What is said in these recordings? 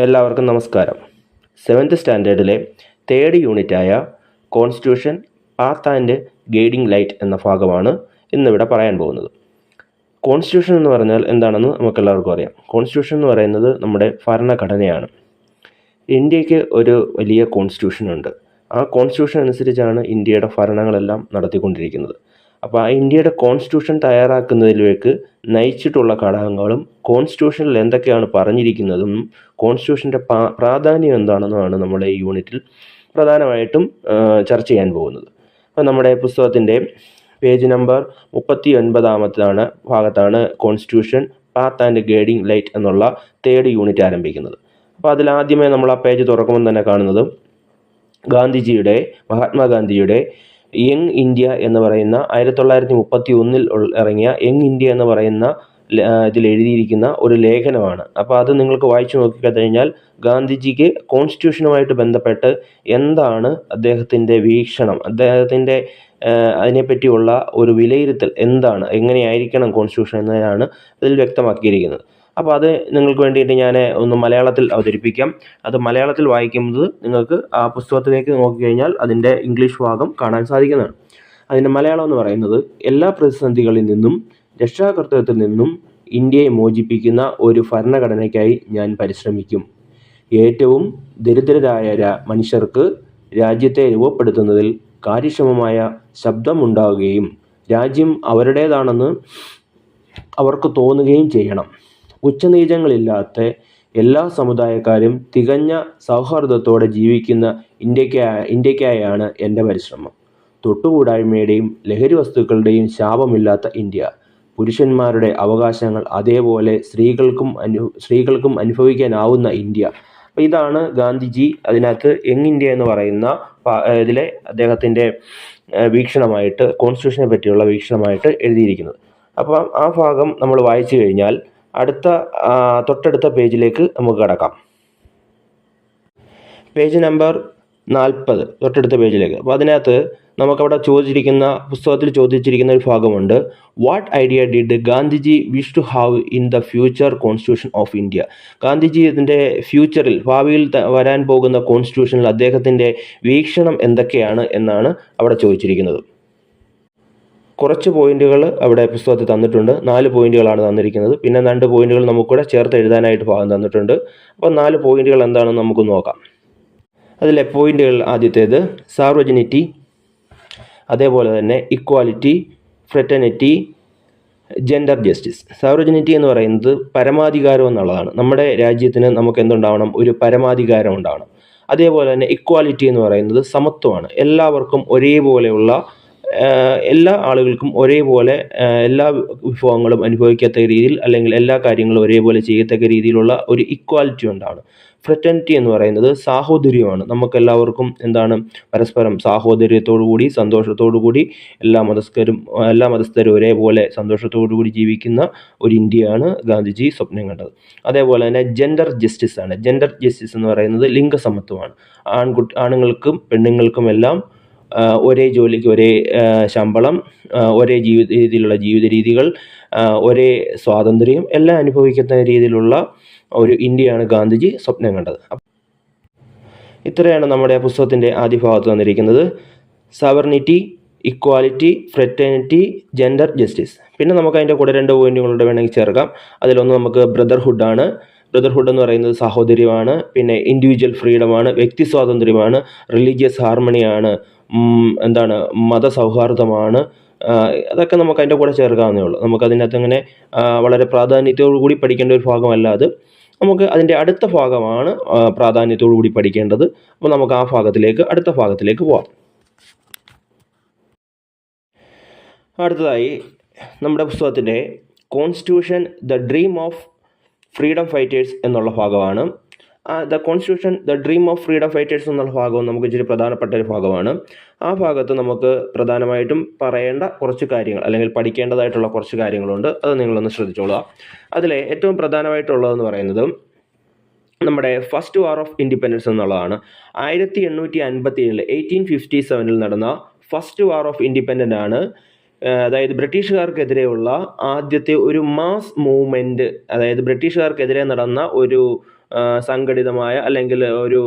എല്ലാവർക്കും നമസ്കാരം. 7th സ്റ്റാൻഡേർഡിലെ 3rd യൂണിറ്റായ constitution path and guiding light എന്ന ഭാഗമാണ് ഇന്നിവിടെ പറയാൻ പോകുന്നത്. കോൺസ്റ്റിറ്റ്യൂഷൻ എന്ന് പറഞ്ഞാൽ എന്താണെന്ന് നമുക്കെല്ലാവർക്കും അറിയാം. കോൺസ്റ്റിറ്റ്യൂഷൻ എന്ന് പറയുന്നത് നമ്മുടെ ഭരണഘടനയാണ്. ഇന്ത്യക്ക് ഒരു വലിയ കോൺസ്റ്റിറ്റ്യൂഷൻ ഉണ്ട്. ആ കോൺസ്റ്റിറ്റ്യൂഷൻ അനുസരിച്ചാണ് ഇന്ത്യയുടെ ഭരണങ്ങളെല്ലാം നടത്തിക്കൊണ്ടിരിക്കുന്നത്. അപ്പോൾ ആ ഇന്ത്യയുടെ കോൺസ്റ്റിറ്റ്യൂഷൻ തയ്യാറാക്കുന്നതിലേക്ക് നയിച്ചിട്ടുള്ള ഘടകങ്ങളും കോൺസ്റ്റിറ്റ്യൂഷനിൽ എന്തൊക്കെയാണ് പറഞ്ഞിരിക്കുന്നതും കോൺസ്റ്റിറ്റ്യൂഷൻ്റെ പ്രാധാന്യം എന്താണെന്നുമാണ് നമ്മുടെ ഈ യൂണിറ്റിൽ പ്രധാനമായിട്ടും ചർച്ച ചെയ്യാൻ പോകുന്നത്. അപ്പോൾ നമ്മുടെ പുസ്തകത്തിൻ്റെ പേജ് നമ്പർ 39 ഭാഗത്താണ് constitution path and guiding light എന്നുള്ള 3rd യൂണിറ്റ് ആരംഭിക്കുന്നത്. അപ്പോൾ അതിലാദ്യമേ നമ്മൾ ആ പേജ് തുറക്കുമ്പോൾ തന്നെ കാണുന്നത് മഹാത്മാഗാന്ധിയുടെ യങ് ഇന്ത്യ എന്ന് പറയുന്ന 1931 ഇറങ്ങിയ യങ് ഇന്ത്യ എന്ന് പറയുന്ന ഇതിൽ എഴുതിയിരിക്കുന്ന ഒരു ലേഖനമാണ്. അപ്പോൾ അത് നിങ്ങൾക്ക് വായിച്ചു നോക്കിക്കഴിഞ്ഞാൽ ഗാന്ധിജിക്ക് കോൺസ്റ്റിറ്റ്യൂഷനുമായിട്ട് ബന്ധപ്പെട്ട് എന്താണ് അദ്ദേഹത്തിൻ്റെ വീക്ഷണം, അദ്ദേഹത്തിൻ്റെ അതിനെപ്പറ്റിയുള്ള ഒരു വിലയിരുത്തൽ എന്താണ്, എങ്ങനെയായിരിക്കണം കോൺസ്റ്റിറ്റ്യൂഷൻ എന്നതാണ് അതിൽ വ്യക്തമാക്കിയിരിക്കുന്നത്. അപ്പോൾ അത് നിങ്ങൾക്ക് വേണ്ടിയിട്ട് ഞാൻ ഒന്ന് മലയാളത്തിൽ അവതരിപ്പിക്കാം. അത് മലയാളത്തിൽ വായിക്കുന്നത് നിങ്ങൾക്ക് ആ പുസ്തകത്തിലേക്ക് നോക്കിക്കഴിഞ്ഞാൽ അതിൻ്റെ ഇംഗ്ലീഷ് ഭാഗം കാണാൻ സാധിക്കുന്നതാണ്. അതിൻ്റെ മലയാളം എന്ന് പറയുന്നത്: എല്ലാ പ്രതിസന്ധികളിൽ നിന്നും രക്ഷാകർതൃത്വത്തിൽ നിന്നും ഇന്ത്യയെ മോചിപ്പിക്കുന്ന ഒരു ഭരണഘടനയ്ക്കായി ഞാൻ പരിശ്രമിക്കും. ഏറ്റവും ദരിദ്രരായ മനുഷ്യർക്ക് രാജ്യത്തെ രൂപപ്പെടുത്തുന്നതിൽ കാര്യക്ഷമമായ ശബ്ദമുണ്ടാവുകയും രാജ്യം അവരുടേതാണെന്ന് അവർക്ക് തോന്നുകയും ചെയ്യണം. ഉച്ചനീചങ്ങളില്ലാത്ത എല്ലാ സമുദായക്കാരും തികഞ്ഞ സൗഹാർദ്ദത്തോടെ ജീവിക്കുന്ന ഇന്ത്യക്കായാണ് എൻ്റെ പരിശ്രമം. തൊട്ടുകൂടായ്മയുടെയും ലഹരി വസ്തുക്കളുടെയും ശാപമില്ലാത്ത ഇന്ത്യ. പുരുഷന്മാരുടെ അവകാശങ്ങൾ അതേപോലെ സ്ത്രീകൾക്കും അനുഭവിക്കാനാവുന്ന ഇന്ത്യ. അപ്പോൾ ഇതാണ് ഗാന്ധിജി അതിനകത്ത് യങ് ഇന്ത്യ എന്ന് പറയുന്ന ഇതിലെ അദ്ദേഹത്തിൻ്റെ വീക്ഷണമായിട്ട്, കോൺസ്റ്റിറ്റ്യൂഷനെ പറ്റിയുള്ള വീക്ഷണമായിട്ട് എഴുതിയിരിക്കുന്നത്. അപ്പോൾ ആ ഭാഗം നമ്മൾ വായിച്ചു കഴിഞ്ഞാൽ തൊട്ടടുത്ത പേജിലേക്ക് നമുക്ക് കടക്കാം. പേജ് നമ്പർ 40 തൊട്ടടുത്ത പേജിലേക്ക്. അപ്പോൾ അതിനകത്ത് നമുക്കവിടെ പുസ്തകത്തിൽ ചോദിച്ചിരിക്കുന്ന ഒരു ഭാഗമുണ്ട്: what idea did Gandhiji wish to have in the future constitution of India? Gandhiji ഇതിൻ്റെ ഫ്യൂച്ചറിൽ, ഭാവിയിൽ വരാൻ പോകുന്ന കോൺസ്റ്റിറ്റ്യൂഷനിൽ അദ്ദേഹത്തിൻ്റെ വീക്ഷണം എന്തൊക്കെയാണ് എന്നാണ് അവിടെ ചോദിച്ചിരിക്കുന്നത്. കുറച്ച് പോയിന്റുകൾ അവിടെ പുസ്തകത്തിൽ തന്നിട്ടുണ്ട്. 4 പോയിന്റുകളാണ് തന്നിരിക്കുന്നത്. പിന്നെ 2 പോയിന്റുകൾ നമുക്കൂടെ ചേർത്ത് എഴുതാനായിട്ട് ഭാഗം തന്നിട്ടുണ്ട്. അപ്പോൾ 4 പോയിന്റുകൾ എന്താണെന്ന് നമുക്ക് നോക്കാം. അതിലെ പോയിന്റുകൾ: ആദ്യത്തേത് സാർവജനിറ്റി, അതേപോലെ തന്നെ ഇക്വാലിറ്റി, ഫ്രെറ്റർണിറ്റി, ജെൻഡർ ജസ്റ്റിസ്. സാർവജനിറ്റി എന്ന് പറയുന്നത് പരമാധികാരം എന്നുള്ളതാണ്. നമ്മുടെ രാജ്യത്തിന് നമുക്ക് എന്തുണ്ടാവണം? ഒരു പരമാധികാരം ഉണ്ടാവണം. അതേപോലെ തന്നെ ഇക്വാലിറ്റി എന്ന് പറയുന്നത് സമത്വമാണ്. എല്ലാവർക്കും ഒരേപോലെയുള്ള, എല്ലാ ആളുകൾക്കും ഒരേപോലെ എല്ലാ വിഭവങ്ങളും അനുഭവിക്കത്തക്ക രീതിയിൽ, അല്ലെങ്കിൽ എല്ലാ കാര്യങ്ങളും ഒരേപോലെ ചെയ്യത്തക്ക രീതിയിലുള്ള ഒരു ഇക്വാലിറ്റി ഉണ്ടാണ്. ഫ്രെറ്റർണിറ്റി എന്ന് പറയുന്നത് സാഹോദര്യമാണ്. നമുക്കെല്ലാവർക്കും എന്താണ്? പരസ്പരം സാഹോദര്യത്തോടു കൂടി, സന്തോഷത്തോടു കൂടി എല്ലാ മതസ്ഥരും ഒരേപോലെ സന്തോഷത്തോടു കൂടി ജീവിക്കുന്ന ഒരു ഇന്ത്യയാണ് ഗാന്ധിജി സ്വപ്നം കണ്ടത്. അതേപോലെ തന്നെ ജെൻഡർ ജസ്റ്റിസ് ആണ്. ജെൻഡർ ജസ്റ്റിസ് എന്ന് പറയുന്നത് ലിംഗസമത്വമാണ്. ആണുങ്ങൾക്കും പെണ്ണുങ്ങൾക്കും എല്ലാം ഒരേ ജോലിക്ക് ഒരേ ശമ്പളം, ഒരേ രീതിയിലുള്ള ജീവിത രീതികൾ, ഒരേ സ്വാതന്ത്ര്യം എല്ലാം അനുഭവിക്കുന്ന രീതിയിലുള്ള ഒരു ഇന്ത്യയാണ് ഗാന്ധിജി സ്വപ്നം കണ്ടത്. ഇത്രയാണ് നമ്മുടെ പുസ്തകത്തിൻ്റെ ആദ്യ ഭാഗത്ത് തന്നിരിക്കുന്നത്: സവർണിറ്റി, ഇക്വാലിറ്റി, ഫ്രെറ്റർണിറ്റി, ജെൻഡർ ജസ്റ്റിസ്. പിന്നെ നമുക്ക് അതിൻ്റെ കൂടെ 2 പോയിന്റുകളുടെ വേണമെങ്കിൽ ചേർക്കാം. അതിലൊന്ന് നമുക്ക് ബ്രദർഹുഡാണ്. ബ്രദർഹുഡ് എന്ന് പറയുന്നത് സാഹോദര്യമാണ്. പിന്നെ ഇൻഡിവിജ്വൽ ഫ്രീഡമാണ്, വ്യക്തി സ്വാതന്ത്ര്യമാണ്, റിലീജിയസ് ഹാർമണിയാണ്, മതസൗഹാർദ്ദമാണ്. അതൊക്കെ നമുക്ക് അതിൻ്റെ കൂടെ ചേർക്കാവുന്നേ ഉള്ളൂ. നമുക്കതിനകത്ത് അങ്ങനെ വളരെ പ്രാധാന്യത്തോടു കൂടി പഠിക്കേണ്ട ഒരു ഭാഗമല്ല അത്. നമുക്ക് അതിൻ്റെ അടുത്ത ഭാഗമാണ് പ്രാധാന്യത്തോടു കൂടി പഠിക്കേണ്ടത്. അപ്പോൾ നമുക്ക് അടുത്ത ഭാഗത്തിലേക്ക് പോകാം. അടുത്തതായി നമ്മുടെ പുസ്തകത്തിൻ്റെ constitution the dream of freedom fighters എന്നുള്ള ഭാഗമാണ്. The constitution the dream of freedom fighters എന്നുള്ള ഭാഗവും നമുക്ക് ഇച്ചിരി പ്രധാനപ്പെട്ട ഒരു ഭാഗമാണ്. ആ ഭാഗത്ത് നമുക്ക് പ്രധാനമായിട്ടും പറയേണ്ട കുറച്ച് കാര്യങ്ങൾ, അല്ലെങ്കിൽ പഠിക്കേണ്ടതായിട്ടുള്ള കുറച്ച് കാര്യങ്ങളുണ്ട്. അത് നിങ്ങളൊന്ന് ശ്രദ്ധിച്ചോളുക. അതിലെ ഏറ്റവും പ്രധാനമായിട്ടുള്ളതെന്ന് പറയുന്നത് നമ്മുടെ ഫസ്റ്റ് വാർ ഓഫ് ഇൻഡിപെൻഡൻസ് എന്നുള്ളതാണ്. 1857 1857 നടന്ന ഫസ്റ്റ് വാർ ഓഫ് ഇൻഡിപെൻഡൻസ് ആണ്. അതായത് ബ്രിട്ടീഷുകാർക്കെതിരെയുള്ള ആദ്യത്തെ ഒരു മാസ് മൂവ്മെൻറ്റ്, അതായത് ബ്രിട്ടീഷുകാർക്കെതിരെ നടന്ന ഒരു സംഘടിതമായ അല്ലെങ്കിൽ ഒരു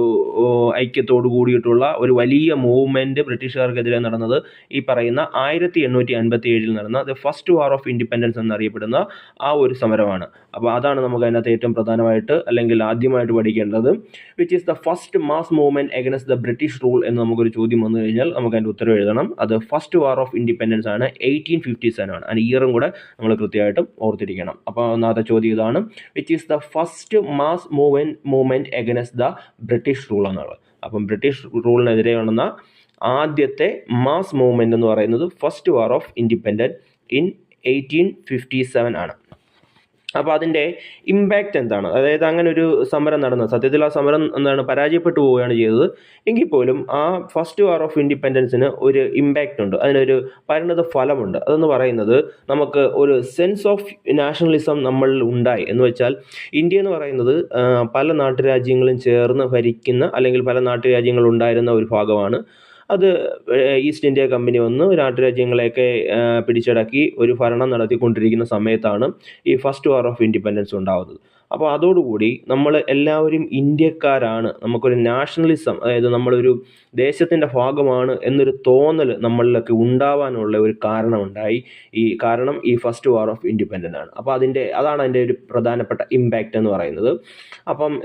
ഐക്യത്തോടു കൂടിയിട്ടുള്ള ഒരു വലിയ മൂവ്മെൻറ്റ് ബ്രിട്ടീഷുകാർക്കെതിരെ നടന്നത് ഈ പറയുന്ന 1857 നടന്ന the first war of independence എന്നറിയപ്പെടുന്ന ആ ഒരു സമരമാണ്. അപ്പോൾ അതാണ് നമുക്ക് അതിനകത്ത് ഏറ്റവും പ്രധാനമായിട്ട് അല്ലെങ്കിൽ ആദ്യമായിട്ട് പഠിക്കേണ്ടത്. Which is the first mass movement against the British rule എന്ന് നമുക്കൊരു ചോദ്യം വന്നു കഴിഞ്ഞാൽ നമുക്ക് അതിൻ്റെ ഉത്തരം എഴുതണം. അത് ഫസ്റ്റ് വാർ ഓഫ് ഇൻഡിപെൻഡൻസ് ആണ്, 1857 ആണ്. അതിന് ഇയറും കൂടെ നമ്മൾ കൃത്യമായിട്ടും ഓർത്തിരിക്കണം. അപ്പോൾ ഒന്നാമത്തെ ചോദ്യം ഇതാണ്, which is the first mass movement against the British rule എന്നുള്ളത്. അപ്പം ബ്രിട്ടീഷ് റൂളിനെതിരെ നടന്ന ആദ്യത്തെ മാസ് മൂവ്മെൻറ്റ് എന്ന് പറയുന്നത് first war of independence in 1857 ആണ്. അപ്പോൾ അതിൻ്റെ ഇമ്പാക്റ്റ് എന്താണ്? അതായത് അങ്ങനെ ഒരു സമരം നടന്നത്, സത്യത്തിൽ ആ സമരം എന്താണ്, പരാജയപ്പെട്ടു പോവുകയാണ് ചെയ്തത്. എങ്കിൽ പോലും ആ ഫസ്റ്റ് വാർ ഓഫ് ഇൻഡിപെൻഡൻസിന് ഒരു ഇമ്പാക്റ്റ് ഉണ്ട്, അതിനൊരു പരിണത ഫലമുണ്ട്. അതെന്ന് പറയുന്നത് നമുക്ക് ഒരു സെൻസ് ഓഫ് നാഷണലിസം നമ്മളിൽ ഉണ്ടായി. എന്ന് വെച്ചാൽ ഇന്ത്യ എന്ന് പറയുന്നത് പല നാട്ടുരാജ്യങ്ങളും ചേർന്ന് ഭരിക്കുന്ന അല്ലെങ്കിൽ പല നാട്ടുരാജ്യങ്ങളുണ്ടായിരുന്ന ഒരു ഭാഗമാണ്. അത് ഈസ്റ്റ് ഇന്ത്യ കമ്പനി വന്ന് നാട്ടുരാജ്യങ്ങളെയൊക്കെ പിടിച്ചടക്കി ഒരു ഭരണം നടത്തിക്കൊണ്ടിരിക്കുന്ന സമയത്താണ് ഈ ഫസ്റ്റ് വാർ ഓഫ് ഇൻഡിപെൻഡൻസ് ഉണ്ടാകുന്നത്. അപ്പോൾ അതോടുകൂടി നമ്മൾ എല്ലാവരും ഇന്ത്യക്കാരാണ്, നമുക്കൊരു നാഷണലിസം, അതായത് നമ്മളൊരു ദേശത്തിൻ്റെ ഭാഗമാണ് എന്നൊരു തോന്നൽ നമ്മളിലൊക്കെ ഉണ്ടാവാനുള്ള ഒരു കാരണമുണ്ടായി. കാരണം ഈ ഫസ്റ്റ് വാർ ഓഫ് ഇൻഡിപെൻഡൻസ് ആണ്. അപ്പോൾ അതാണ് അതിൻ്റെ ഒരു പ്രധാനപ്പെട്ട ഇമ്പാക്റ്റ് എന്ന് പറയുന്നത്. അപ്പം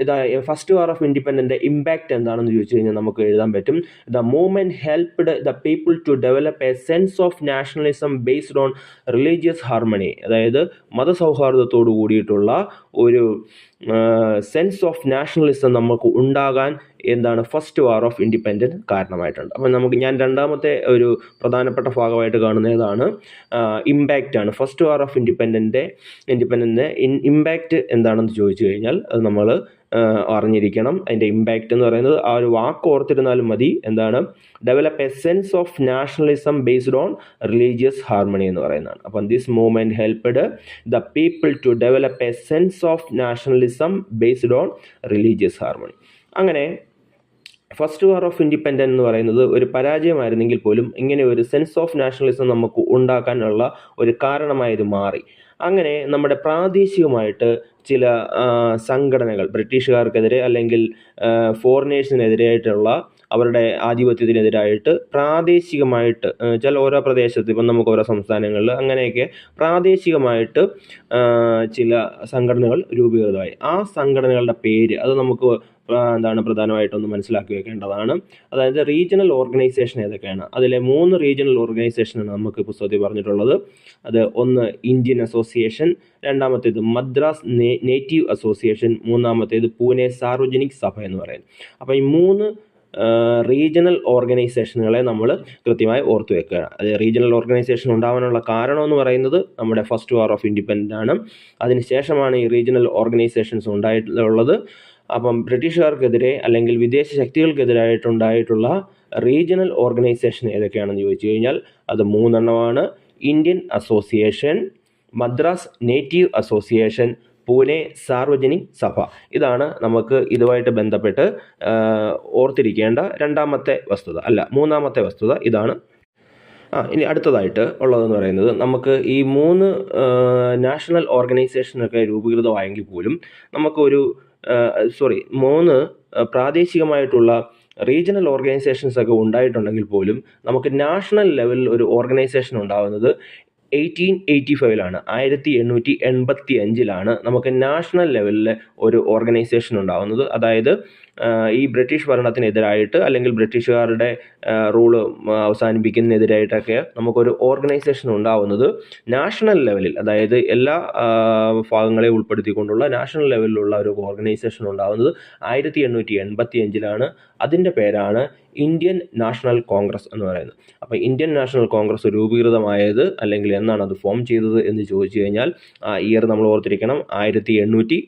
ഫസ്റ്റ് വാർ ഓഫ് ഇൻഡിപെൻഡൻസിൻ്റെ ഇമ്പാക്റ്റ് എന്താണെന്ന് ചോദിച്ചു കഴിഞ്ഞാൽ നമുക്ക് എഴുതാൻ പറ്റും, the movement helped the people to develop a sense of nationalism based on religious harmony. അതായത് മതസൗഹാർദ്ദത്തോടു കൂടിയിട്ടുള്ള ഒരു സെൻസ് ഓഫ് നാഷണലിസം നമുക്ക് ഉണ്ടാകാൻ എന്താണ് ഫസ്റ്റ് വാർ ഓഫ് ഇൻഡിപെൻഡൻസ് കാരണമായിട്ടുണ്ട്. അപ്പം ഞാൻ രണ്ടാമത്തെ ഒരു പ്രധാനപ്പെട്ട ഭാഗമായിട്ട് കാണുന്ന ഏതാണ്, ഇമ്പാക്റ്റ് ആണ്. ഫസ്റ്റ് വാർ ഓഫ് ഇൻഡിപെൻഡൻസിൻ്റെ ഇമ്പാക്റ്റ് എന്താണെന്ന് ചോദിച്ചു കഴിഞ്ഞാൽ അത് നമ്മൾ അറിഞ്ഞിരിക്കണം. അതിൻ്റെ ഇമ്പാക്റ്റ് എന്ന് പറയുന്നത് ആ ഒരു വാക്ക് ഓർത്തിരുന്നാലും മതി. എന്താണ്, develop a sense of nationalism based on religious harmony എന്ന് പറയുന്നതാണ്. അപ്പം this movement helped the people to develop a sense of nationalism based on religious harmony. അങ്ങനെ ഫസ്റ്റ് വാർ ഓഫ് ഇൻഡിപെൻഡൻസ് എന്ന് പറയുന്നത് ഒരു പരാജയമായിരുന്നെങ്കിൽ പോലും ഇങ്ങനെ ഒരു സെൻസ് ഓഫ് നാഷണലിസം നമുക്ക് ഉണ്ടാക്കാനുള്ള ഒരു കാരണമായത് മാറി. അങ്ങനെ നമ്മുടെ പ്രാദേശികമായിട്ട് ചില സംഘടനകൾ ബ്രിട്ടീഷുകാർക്കെതിരെ അല്ലെങ്കിൽ ഫോറിനേഴ്സിനെതിരായിട്ടുള്ള അവരുടെ ആധിപത്യത്തിനെതിരായിട്ട് പ്രാദേശികമായിട്ട് ചില ഓരോ പ്രദേശത്ത്, ഇപ്പം നമുക്ക് ഓരോ സംസ്ഥാനങ്ങളിൽ അങ്ങനെയൊക്കെ പ്രാദേശികമായിട്ട് ചില സംഘടനകൾ രൂപീകൃതമായി. ആ സംഘടനകളുടെ പേര് അത് നമുക്ക് പ്രധാനമായിട്ടൊന്ന് മനസ്സിലാക്കി വെക്കേണ്ടതാണ്. അതായത് റീജിയണൽ ഓർഗനൈസേഷൻ ഏതൊക്കെയാണ്? അതിലെ 3 റീജിയണൽ ഓർഗനൈസേഷനാണ് നമുക്ക് പുസ്തകത്തിൽ പറഞ്ഞിട്ടുള്ളത്. അത് ഒന്ന് ഇന്ത്യൻ അസോസിയേഷൻ, രണ്ടാമത്തേത് മദ്രാസ് നേറ്റീവ് അസോസിയേഷൻ, മൂന്നാമത്തേത് പൂനെ സാർവജനിക് സഭ എന്ന് പറയുന്നത്. അപ്പോൾ ഈ 3 റീജിയണൽ ഓർഗനൈസേഷനുകളെ നമ്മൾ കൃത്യമായി ഓർത്തു വെക്കുക. അത് റീജിയണൽ ഓർഗനൈസേഷൻ ഉണ്ടാവാനുള്ള കാരണം എന്ന് പറയുന്നത് നമ്മുടെ ഫസ്റ്റ് വാർ ഓഫ് ഇൻഡിപെൻഡൻസ് ആണ്. അതിനുശേഷമാണ് ഈ റീജിയണൽ ഓർഗനൈസേഷൻസ് ഉണ്ടായിട്ടുള്ളത്. അപ്പം ബ്രിട്ടീഷുകാർക്കെതിരെ അല്ലെങ്കിൽ വിദേശ ശക്തികൾക്കെതിരായിട്ടുണ്ടായിട്ടുള്ള റീജിയണൽ ഓർഗനൈസേഷൻ ഏതൊക്കെയാണെന്ന് ചോദിച്ചു കഴിഞ്ഞാൽ അത് 3 എണ്ണമാണ്. Indian association, Madras native association, Pune Sarvajanik സഭ. ഇതാണ് നമുക്ക് ഇതുമായിട്ട് ബന്ധപ്പെട്ട് ഓർത്തിരിക്കേണ്ട മൂന്നാമത്തെ വസ്തുത ഇതാണ്. ഇനി അടുത്തതായിട്ട് ഉള്ളതെന്ന് പറയുന്നത്, നമുക്ക് ഈ 3 നാഷണൽ ഓർഗനൈസേഷനൊക്കെ രൂപീകൃതമായെങ്കിൽ പോലും നമുക്കൊരു 3 പ്രാദേശികമായിട്ടുള്ള റീജിയണൽ ഓർഗനൈസേഷൻസ് ഒക്കെ ഉണ്ടായിട്ടുണ്ടെങ്കിൽ പോലും നമുക്ക് നാഷണൽ ലെവലിൽ ഒരു ഓർഗനൈസേഷൻ ഉണ്ടാകുന്നത് 1885 1885 നമുക്ക് നാഷണൽ ലെവലിൽ ഒരു ഓർഗനൈസേഷൻ ഉണ്ടാകുന്നത്. അതായത് ഈ ബ്രിട്ടീഷ് ഭരണത്തിനെതിരായിട്ട് അല്ലെങ്കിൽ ബ്രിട്ടീഷുകാരുടെ റൂള് അവസാനിപ്പിക്കുന്നതിനെതിരായിട്ടൊക്കെ നമുക്കൊരു ഓർഗനൈസേഷൻ ഉണ്ടാവുന്നത് നാഷണൽ ലെവലിൽ, അതായത് എല്ലാ ഭാഗങ്ങളെയും ഉൾപ്പെടുത്തിക്കൊണ്ടുള്ള നാഷണൽ ലെവലിലുള്ള ഒരു ഓർഗനൈസേഷൻ ഉണ്ടാകുന്നത് 1885 അതിൻ്റെ പേരാണ് ഇന്ത്യൻ നാഷണൽ കോൺഗ്രസ് എന്ന് പറയുന്നത്. അപ്പോൾ ഇന്ത്യൻ നാഷണൽ കോൺഗ്രസ് രൂപീകൃതമായത് അല്ലെങ്കിൽ എന്നാണ് അത് ഫോം ചെയ്തത് എന്ന് ചോദിച്ചു കഴിഞ്ഞാൽ ആ ഇയർ നമ്മൾ ഓർത്തിരിക്കണം, 1885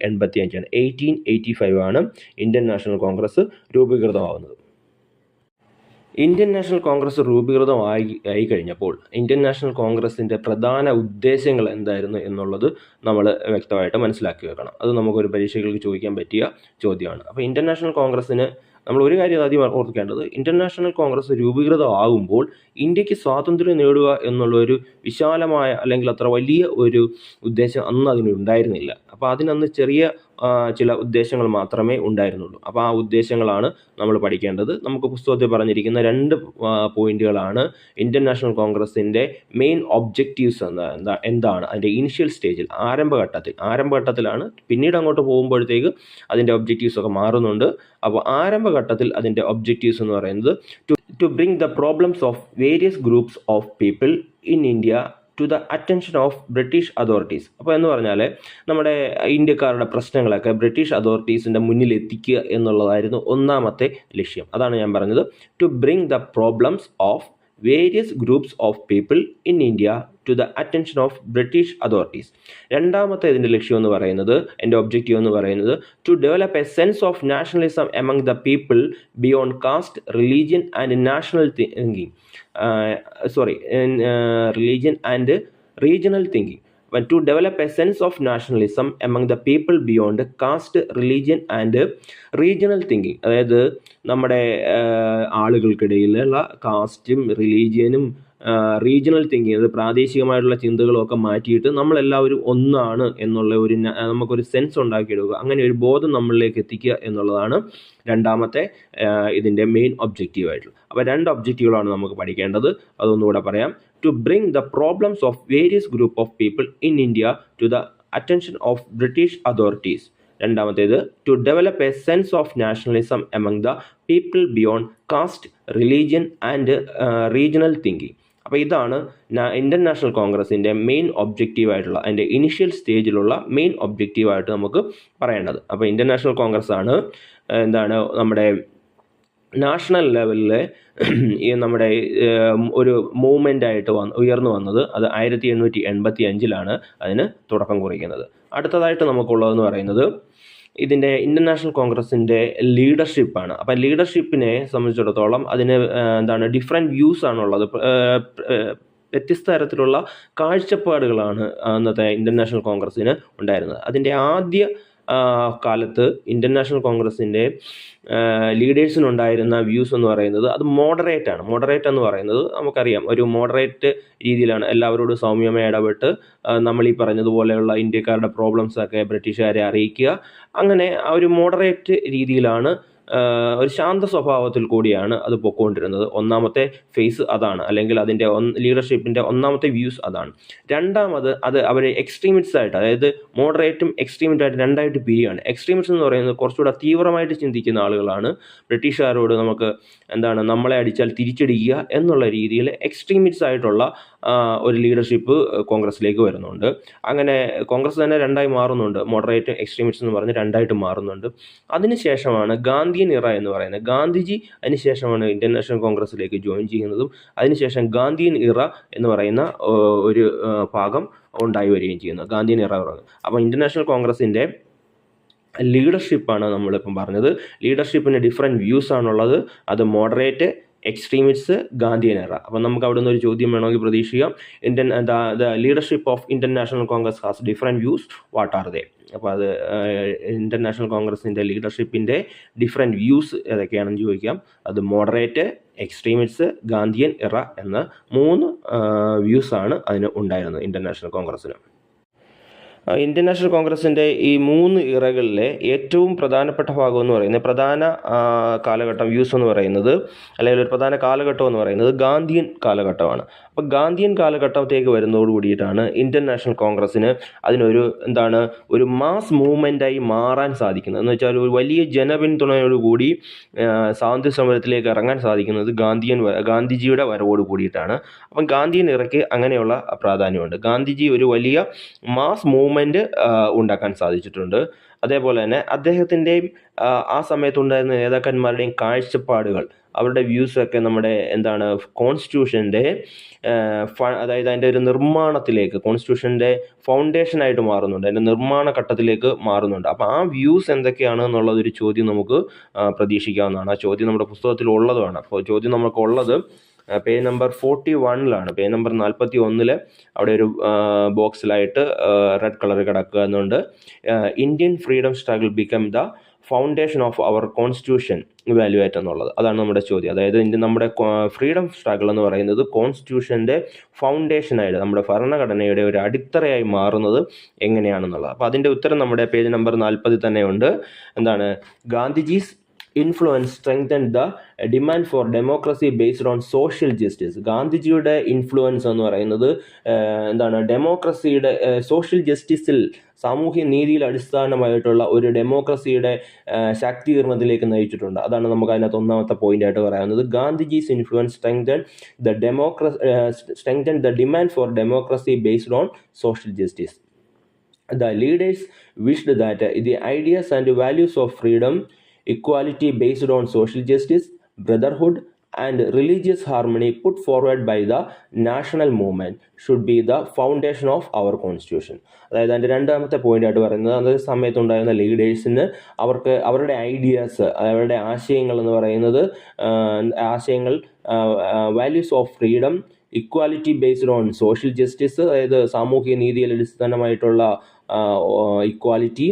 1885 ആണ് ഇന്ത്യൻ നാഷണൽ കോൺഗ്രസ് രൂപീകൃതമാവുന്നത്. ഇന്ത്യൻ നാഷണൽ കോൺഗ്രസ് രൂപീകൃതമായി കഴിഞ്ഞപ്പോൾ ഇന്ത്യൻ നാഷണൽ കോൺഗ്രസിൻ്റെ പ്രധാന ഉദ്ദേശങ്ങൾ എന്തായിരുന്നു എന്നുള്ളത് നമ്മൾ വ്യക്തമായിട്ട് മനസ്സിലാക്കി വെക്കണം. അത് നമുക്കൊരു പരീക്ഷകൾക്ക് ചോദിക്കാൻ പറ്റിയ ചോദ്യമാണ്. അപ്പോൾ ഇന്ത്യൻ നാഷണൽ കോൺഗ്രസ്സിന് നമ്മൾ ഒരു കാര്യം ആദ്യം ഓർക്കേണ്ടത്, ഇന്ത്യൻ നാഷണൽ കോൺഗ്രസ് രൂപീകൃതമാകുമ്പോൾ ഇന്ത്യക്ക് സ്വാതന്ത്ര്യം നേടുക എന്നുള്ളൊരു വിശാലമായ അല്ലെങ്കിൽ അത്ര വലിയ ഒരു ഉദ്ദേശം അന്ന് അതിനുണ്ടായിരുന്നില്ല. അപ്പോൾ അതിനന്ന് ചെറിയ ചില ഉദ്ദേശങ്ങൾ മാത്രമേ ഉണ്ടായിരുന്നുള്ളൂ. അപ്പോൾ ആ ഉദ്ദേശങ്ങളാണ് നമ്മൾ പഠിക്കേണ്ടത്. നമുക്ക് പുസ്തകത്തിൽ പറഞ്ഞിരിക്കുന്ന 2 പോയിന്റുകളാണ് ഇന്ത്യൻ നാഷണൽ കോൺഗ്രസിൻ്റെ മെയിൻ ഒബ്ജക്റ്റീവ്സ് എന്താണ് അതിൻ്റെ ഇനിഷ്യൽ സ്റ്റേജിൽ, ആരംഭഘട്ടത്തിലാണ്. പിന്നീട് അങ്ങോട്ട് പോകുമ്പോഴത്തേക്ക് അതിൻ്റെ ഒബ്ജക്റ്റീവ്സ് ഒക്കെ മാറുന്നുണ്ട്. അപ്പോൾ ആരംഭഘട്ടത്തിൽ അതിൻ്റെ ഒബ്ജക്റ്റീവ്സ് എന്ന് പറയുന്നത് to bring the problems of various groups of people in India to the attention of British authorities. അപ്പോൾ എന്ന് പറഞ്ഞാൽ നമ്മുടെ ഇന്ത്യക്കാരുടെ പ്രശ്നങ്ങളൊക്കെ ബ്രിട്ടീഷ് അതോറിറ്റീസിൻ്റെ മുന്നിൽ എത്തിക്കുക എന്നുള്ളതായിരുന്നു ഒന്നാമത്തെ ലക്ഷ്യം. അതാണ് ഞാൻ പറഞ്ഞത്, to bring the problems of various groups of people in India to the attention of British authorities. രണ്ടാമത്തെ ഇതിൻ്റെ ലക്ഷ്യം എന്ന് പറയുന്നത്, എൻ്റെ ഒബ്ജക്റ്റീവ് എന്ന് പറയുന്നത്, to develop a sense of nationalism among the people beyond caste, religion and national thinking religion and regional thinking. But to develop a sense of nationalism among the people beyond caste, religion and regional thinking. അതായത് നമ്മുടെ ആളുകൾക്കിടയിലുള്ള കാസ്റ്റും റിലീജിയനും regional thinking, അത് പ്രാദേശികമായിട്ടുള്ള ചിന്തകളൊക്കെ മാറ്റിയിട്ട് നമ്മളെല്ലാവരും ഒന്നാണ് എന്നുള്ള നമുക്കൊരു സെൻസ് ഉണ്ടാക്കിയെടുക്കുക, അങ്ങനെ ഒരു ബോധം നമ്മളിലേക്ക് എത്തിക്കുക എന്നുള്ളതാണ് രണ്ടാമത്തെ ഇതിൻ്റെ മെയിൻ ഒബ്ജക്റ്റീവായിട്ടുള്ളത്. അപ്പോൾ 2 ഒബ്ജക്റ്റീവുകളാണ് നമുക്ക് പഠിക്കേണ്ടത്. അതൊന്നുകൂടെ പറയാം. To bring the problems of various group of people in India to the attention of British authorities. രണ്ടാമത്തേത്, to develop a sense of nationalism among the people beyond caste, religion and regional thinking. അപ്പോൾ ഇതാണ് Indian National കോൺഗ്രസിൻ്റെ main ഒബ്ജക്റ്റീവായിട്ടുള്ള, അതിൻ്റെ initial സ്റ്റേജിലുള്ള main ഒബ്ജക്റ്റീവായിട്ട് നമുക്ക് പറയേണ്ടത്. അപ്പോൾ Indian National Congress ആണ് നമ്മുടെ നാഷണൽ ലെവലിൽ നമ്മുടെ ഒരു മൂവ്മെൻ്റായിട്ട് ഉയർന്നു വന്നത്. അത് 1885 അതിന് തുടക്കം കുറിക്കുന്നത്. അടുത്തതായിട്ട് നമുക്കുള്ളതെന്ന് പറയുന്നത് ഇതിൻ്റെ ഇന്ത്യൻ നാഷണൽ കോൺഗ്രസിൻ്റെ ലീഡർഷിപ്പാണ്. അപ്പം ലീഡർഷിപ്പിനെ സംബന്ധിച്ചിടത്തോളം അതിന് ഡിഫറെൻറ്റ് വ്യൂസ് ആണുള്ളത്. വ്യത്യസ്ത തരത്തിലുള്ള കാഴ്ചപ്പാടുകളാണ് അന്നത്തെ ഇന്ത്യൻ നാഷണൽ കോൺഗ്രസ്സിന് ഉണ്ടായിരുന്നത്. അതിൻ്റെ ആദ്യ കാലത്ത് ഇന്ത്യൻ നാഷണൽ കോൺഗ്രസിൻ്റെ ലീഡേഴ്സിനുണ്ടായിരുന്ന വ്യൂസ് എന്ന് പറയുന്നത് അത് മോഡറേറ്റ് ആണ്. മോഡറേറ്റ് എന്ന് പറയുന്നത് നമുക്കറിയാം, ഒരു മോഡറേറ്റ് രീതിയിലാണ് എല്ലാവരോടും സൗമ്യമായി ഇടപെട്ട് നമ്മൾ ഈ പറഞ്ഞതുപോലെയുള്ള ഇന്ത്യക്കാരുടെ പ്രോബ്ലംസൊക്കെ ബ്രിട്ടീഷുകാരെ അറിയിക്കുക. അങ്ങനെ ആ ഒരു മോഡറേറ്റ് രീതിയിലാണ്, ഒരു ശാന്ത സ്വഭാവത്തിൽ കൂടിയാണ് അത് പൊയ്ക്കൊണ്ടിരുന്നത്. ഒന്നാമത്തെ ഫേസ് അതാണ്, അല്ലെങ്കിൽ അതിൻ്റെ ലീഡർഷിപ്പിൻ്റെ ഒന്നാമത്തെ വ്യൂസ് അതാണ്. രണ്ടാമത് അത് അവർ എക്സ്ട്രീമിറ്റ്സ് ആയിട്ട്, അതായത് മോഡറേറ്റും എക്സ്ട്രീമിറ്റായിട്ട് രണ്ടായിട്ട് പിരിയാണ്. എക്സ്ട്രീമിറ്റ്സ് എന്ന് പറയുന്നത് കുറച്ചുകൂടെ തീവ്രമായിട്ട് ചിന്തിക്കുന്ന ആളുകളാണ്. ബ്രിട്ടീഷുകാരോട് നമ്മളെ അടിച്ചാൽ തിരിച്ചടിക്കുക എന്നുള്ള രീതിയിൽ എക്സ്ട്രീമിറ്റ്സ് ആയിട്ടുള്ള ഒരു ലീഡർഷിപ്പ് കോൺഗ്രസ്സിലേക്ക് വരുന്നുണ്ട്. അങ്ങനെ കോൺഗ്രസ് തന്നെ രണ്ടായി മാറുന്നുണ്ട്. മോഡറേറ്റ്, എക്സ്ട്രീമിറ്റ്സ് എന്ന് പറഞ്ഞ് രണ്ടായിട്ട് മാറുന്നുണ്ട്. അതിനുശേഷമാണ് ഗാന്ധിയൻ ഇറ എന്ന് പറയുന്നത്. ഗാന്ധിജി അതിനുശേഷമാണ് ഇന്ത്യൻ നാഷണൽ കോൺഗ്രസ്സിലേക്ക് ജോയിൻ ചെയ്യുന്നതും അതിനുശേഷം ഗാന്ധിയൻ ഇറ എന്ന് പറയുന്ന ഒരു ഭാഗം ഉണ്ടായി വരികയും ചെയ്യുന്നത്, ഗാന്ധിയൻ ഇറ പറയുന്നത്. അപ്പോൾ ഇന്ത്യൻ നാഷണൽ കോൺഗ്രസിൻ്റെ ലീഡർഷിപ്പാണ് നമ്മളിപ്പം പറഞ്ഞത്. ലീഡർഷിപ്പിന് ഡിഫറെൻറ്റ് വ്യൂസ് ആണുള്ളത്. അത് മോഡറേറ്റ്, എക്സ്ട്രീമിറ്റ്സ്, ഗാന്ധിയൻ എറ. അപ്പം നമുക്ക് അവിടെ നിന്ന് ഒരു ചോദ്യം വേണമെങ്കിൽ പ്രതീക്ഷിക്കാം. The leadership of Indian National Congress has different views, what are they? അപ്പോൾ അത് ഇന്ത്യൻ നാഷണൽ കോൺഗ്രസിൻ്റെ ലീഡർഷിപ്പിൻ്റെ ഡിഫറെൻറ്റ് വ്യൂസ് ഏതൊക്കെയാണെന്ന് ചോദിക്കാം. അത് മോഡറേറ്റ്, എക്സ്ട്രീമിറ്റ്സ്, ഗാന്ധിയൻ എറ എന്ന 3 വ്യൂസാണ് അതിന് ഉണ്ടായിരുന്നത് ഇന്ത്യൻ നാഷണൽ കോൺഗ്രസ്സിന്. ഇന്ത്യൻ നാഷണൽ കോൺഗ്രസിൻ്റെ ഈ 3 ഇറകളിലെ ഏറ്റവും പ്രധാനപ്പെട്ട ഭാഗം എന്ന് പറയുന്നത്, പ്രധാന കാലഘട്ടം വ്യൂസ് എന്ന് പറയുന്നത്, അല്ലെങ്കിൽ ഒരു പ്രധാന കാലഘട്ടം എന്ന് പറയുന്നത് ഗാന്ധിയൻ കാലഘട്ടമാണ്. അപ്പോൾ ഗാന്ധിയൻ കാലഘട്ടത്തേക്ക് വരുന്നതോട് കൂടിയിട്ടാണ് ഇന്ത്യൻ നാഷണൽ കോൺഗ്രസ്സിന് അതിനൊരു ഒരു മാസ് മൂവ്മെൻറ്റായി മാറാൻ സാധിക്കുന്നത്. എന്ന് വെച്ചാൽ ഒരു വലിയ ജനപിന്തുണയോടുകൂടി സ്വാതന്ത്ര്യ സമരത്തിലേക്ക് ഇറങ്ങാൻ സാധിക്കുന്നത് ഗാന്ധിജിയുടെ വരവോട് കൂടിയിട്ടാണ്. അപ്പം ഗാന്ധിയൻ ഇറയ്ക്ക് അങ്ങനെയുള്ള പ്രാധാന്യമുണ്ട്. ഗാന്ധിജി ഒരു വലിയ മാസ് മൂവ്മെൻറ്റ് ഉണ്ടാക്കാൻ സാധിച്ചിട്ടുണ്ട്. അതേപോലെ തന്നെ അദ്ദേഹത്തിൻ്റെയും ആ സമയത്തുണ്ടായിരുന്ന നേതാക്കന്മാരുടെയും കാഴ്ചപ്പാടുകൾ, അവരുടെ വ്യൂസൊക്കെ നമ്മുടെ കോൺസ്റ്റിറ്റ്യൂഷൻ്റെ അതായത് അതിൻ്റെ ഒരു നിർമ്മാണത്തിലേക്ക്, കോൺസ്റ്റിറ്റ്യൂഷൻ്റെ ഫൗണ്ടേഷനായിട്ട് മാറുന്നുണ്ട്, അതിൻ്റെ നിർമ്മാണ ഘട്ടത്തിലേക്ക് മാറുന്നുണ്ട്. അപ്പോൾ ആ വ്യൂസ് എന്തൊക്കെയാണ് എന്നുള്ളതൊരു ചോദ്യം നമുക്ക് പ്രതീക്ഷിക്കാവുന്നതാണ്. ആ ചോദ്യം നമ്മുടെ പുസ്തകത്തിൽ ഉള്ളതുമാണ്. അപ്പോൾ ചോദ്യം നമുക്കുള്ളത് പേജ് നമ്പർ 41 പേജ് നമ്പർ 41 അവിടെ ഒരു ബോക്സിലായിട്ട് റെഡ് കളർ കിടക്കുന്നുണ്ട്. Indian freedom struggle become the foundation of our constitution evaluate എന്നുള്ളത്. അതാണ് നമ്മുടെ ചോദ്യം. അതായത് നമ്മുടെ ഫ്രീഡം സ്ട്രഗിൾ എന്ന് പറയുന്നത് കോൺസ്റ്റിറ്റ്യൂഷൻ്റെ ഫൗണ്ടേഷനായിട്ട്, നമ്മുടെ ഭരണഘടനയുടെ ഒരു അടിത്തറയായി മാറുന്നത് എങ്ങനെയാണെന്നുള്ളത്. അപ്പോൾ അതിൻ്റെ ഉത്തരം നമ്മുടെ പേജ് നമ്പർ 40 തന്നെ ഉണ്ട്. എന്താണ്? Gandhiji's influence strengthen the demand for democracy based on social justice. ഗാന്ധിജിയുടെ ഇൻഫ്ലുവൻസ് എന്ന് പറയുന്നത് എന്താണ്? ഡെമോക്രസിയുടെ സോഷ്യൽ ജസ്റ്റിസിൽ, സാമൂഹ്യ നീതിയിൽ അടിസ്ഥാനമായിട്ടുള്ള ഒരു ഡെമോക്രസിയുടെ ശാക്തീകരണത്തിലേക്ക് നയിച്ചിട്ടുണ്ട്. അതാണ് നമുക്ക് അതിനകത്ത് ഒന്നാമത്തെ പോയിന്റായിട്ട് പറയാവുന്നത്. Gandhiji's influence strengthen the demand for democracy based on social justice. The leaders wished that the ideas and values of freedom, equality based on social justice, brotherhood and religious harmony put forward by the national movement should be the foundation of our constitution. അതായത് അതിൻ്റെ രണ്ടാമത്തെ പോയിൻ്റായിട്ട് പറയുന്നത്, അതേ സമയത്തുണ്ടായിരുന്ന ലീഡേഴ്സിന് അവരുടെ ideas, അവരുടെ ആശയങ്ങൾ എന്ന് പറയുന്നത് ആശയങ്ങൾ values of freedom, equality based on social justice, അതായത് സാമൂഹിക നീതിയിൽ അടിസ്ഥാനമായിട്ടുള്ള ഇക്വാലിറ്റി,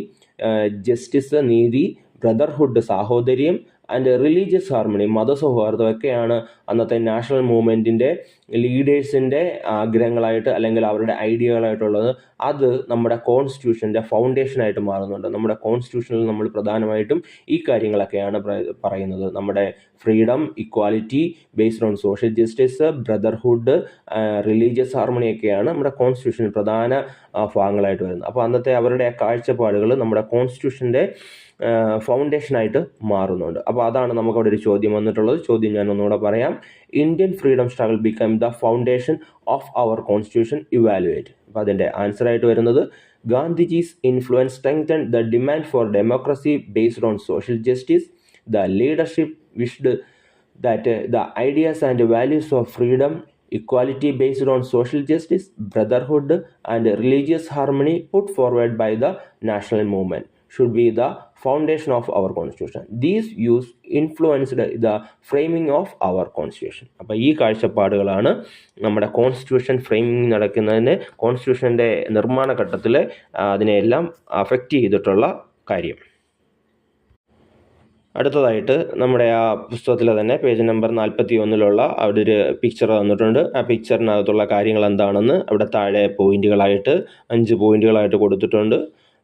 ജസ്റ്റിസ് നീതി, ബ്രദർഹുഡ് സാഹോദര്യം, ആൻഡ് റിലീജിയസ് ഹാർമണി മതസൗഹാർദ്ദം ഒക്കെയാണ് അന്നത്തെ നാഷണൽ മൂവ്മെൻറ്റിൻ്റെ ലീഡേഴ്സിൻ്റെ ആഗ്രഹങ്ങളായിട്ട് അല്ലെങ്കിൽ അവരുടെ ഐഡിയകളായിട്ടുള്ളത്. അത് നമ്മുടെ കോൺസ്റ്റിറ്റ്യൂഷൻ്റെ ഫൗണ്ടേഷനായിട്ട് മാറുന്നുണ്ട്. നമ്മുടെ കോൺസ്റ്റിറ്റ്യൂഷനിൽ നമ്മൾ പ്രധാനമായിട്ടും ഈ കാര്യങ്ങളൊക്കെയാണ് പറയുന്നത്. നമ്മുടെ freedom, equality based on social justice, brotherhood, religious harmony ഒക്കെയാണ് നമ്മുടെ കോൺസ്റ്റിറ്റ്യൂഷനിൽ പ്രധാന ഭാഗങ്ങളായിട്ട് വരുന്നത്. അപ്പോൾ അന്നത്തെ അവരുടെ കാഴ്ചപ്പാടുകൾ നമ്മുടെ കോൺസ്റ്റിറ്റ്യൂഷൻ്റെ ഫൗണ്ടേഷനായിട്ട് മാറുന്നുണ്ട്. അപ്പോൾ അതാണ് നമുക്കവിടെ ഒരു ചോദ്യം വന്നിട്ടുള്ളത്. ചോദ്യം ഞാൻ ഒന്നുകൂടെ പറയാം. Indian freedom struggle become the foundation of our constitution evaluate. അപ്പോൾ അതിൻ്റെ ആൻസറായിട്ട് വരുന്നത് Gandhiji's influence strengthen the demand for democracy based on social justice. The leadership wished that the ideas and values of freedom, equality based on social justice, brotherhood and religious harmony put forward by the national movement should be the foundation of our constitution. These views influenced the framing of our constitution. അപ്പോൾ ഈ കാഴ്ചപ്പാടുകളാണ് നമ്മുടെ constitution framing നടക്കുന്നതിന്, കോൺസ്റ്റിറ്റ്യൂഷൻ്റെ നിർമ്മാണ ഘട്ടത്തിൽ അതിനെല്ലാം affect ചെയ്തിട്ടുള്ള കാര്യം. അടുത്തതായിട്ട് നമ്മുടെ ആ പുസ്തകത്തിലെ തന്നെ പേജ് നമ്പർ 41 അവിടെ ഒരു പിക്ചർ തന്നിട്ടുണ്ട്. ആ പിക്ചറിനകത്തുള്ള കാര്യങ്ങൾ എന്താണെന്ന് അവിടെ താഴെ പോയിന്റുകളായിട്ട് 5 പോയിന്റുകളായിട്ട് കൊടുത്തിട്ടുണ്ട്.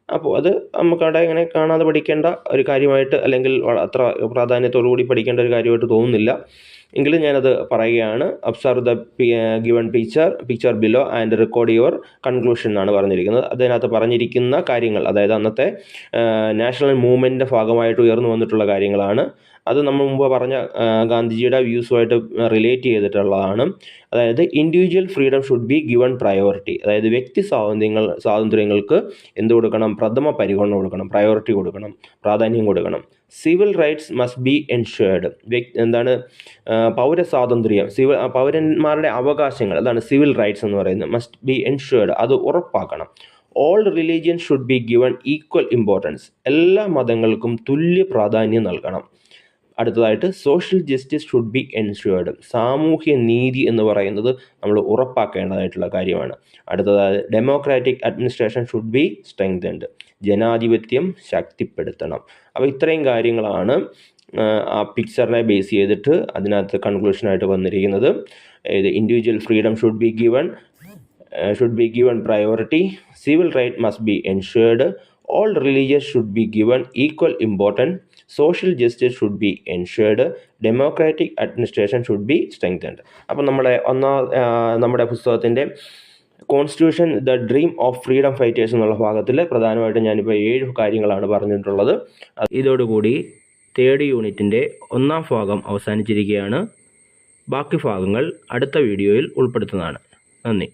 അപ്പോൾ അത് നമുക്കവിടെ ഇങ്ങനെ കാണാതെ പഠിക്കേണ്ട ഒരു കാര്യമായിട്ട്, അല്ലെങ്കിൽ അത്ര പ്രാധാന്യത്തോടു കൂടി പഠിക്കേണ്ട ഒരു കാര്യമായിട്ട് തോന്നുന്നില്ല. എങ്കിലും ഞാനത് പറയുകയാണ്. Observe the given picture below and record your conclusion എന്നാണ് പറഞ്ഞിരിക്കുന്നത്. അതിനകത്ത് പറഞ്ഞിരിക്കുന്ന കാര്യങ്ങൾ, അതായത് അന്നത്തെ നാഷണൽ മൂവ്മെൻറ്റിൻ്റെ ഭാഗമായിട്ട് ഉയർന്നു വന്നിട്ടുള്ള കാര്യങ്ങളാണ്. അത് നമ്മൾ മുമ്പ് പറഞ്ഞ ഗാന്ധിജിയുടെ വ്യൂസുമായിട്ട് റിലേറ്റ് ചെയ്തിട്ടുള്ളതാണ്. അതായത് individual freedom should be given priority. അതായത് വ്യക്തി സ്വാതന്ത്ര്യങ്ങൾക്ക് എന്ത് കൊടുക്കണം? പ്രഥമ പരിഗണന കൊടുക്കണം, പ്രയോറിറ്റി കൊടുക്കണം, പ്രാധാന്യം കൊടുക്കണം. Civil rights must be ensured. എന്താണ്? പൗരസ്വാതന്ത്ര്യം, പൗരന്മാരുടെ അവകാശങ്ങൾ, അതാണ് സിവിൽ റൈറ്റ്സ് എന്ന് പറയുന്നത്. മസ്റ്റ് ബി എൻഷുവേർഡ്, അത് ഉറപ്പാക്കണം. All religion should be given equal importance. എല്ലാ മതങ്ങൾക്കും തുല്യ പ്രാധാന്യം നൽകണം. അടുത്തതായിട്ട് social justice should be ensured. സാമൂഹ്യ നീതി എന്ന് പറയുന്നത് നമ്മൾ ഉറപ്പാക്കേണ്ടതായിട്ടുള്ള കാര്യമാണ്. അടുത്തതായത് democratic administration should be strengthened. ജനാധിപത്യം ശക്തിപ്പെടുത്തണം. അപ്പോൾ ഇത്രയും കാര്യങ്ങളാണ് ആ പിക്ചറിനെ ബേസ് ചെയ്തിട്ട് അതിനകത്ത് കൺക്ലൂഷനായിട്ട് വന്നിരിക്കുന്നത്. Individual freedom should be given priority, civil right must be ensured, all religions should be given equal importance, social justice should be ensured, democratic administration should be strengthened. അപ്പോൾ നമ്മുടെ പുസ്തകത്തിൻ്റെ constitution the dream of freedom fighters എന്നുള്ള ഭാഗത്തിൽ പ്രധാനമായിട്ടും ഞാനിപ്പോൾ 7 കാര്യങ്ങളാണ് പറഞ്ഞിട്ടുള്ളത്. ഇതോടുകൂടി 3rd യൂണിറ്റിൻ്റെ 1ാം ഭാഗം അവസാനിച്ചിരിക്കുകയാണ്. ബാക്കി ഭാഗങ്ങൾ അടുത്ത വീഡിയോയിൽ ഉൾപ്പെടുത്തുന്നതാണ്. നന്ദി.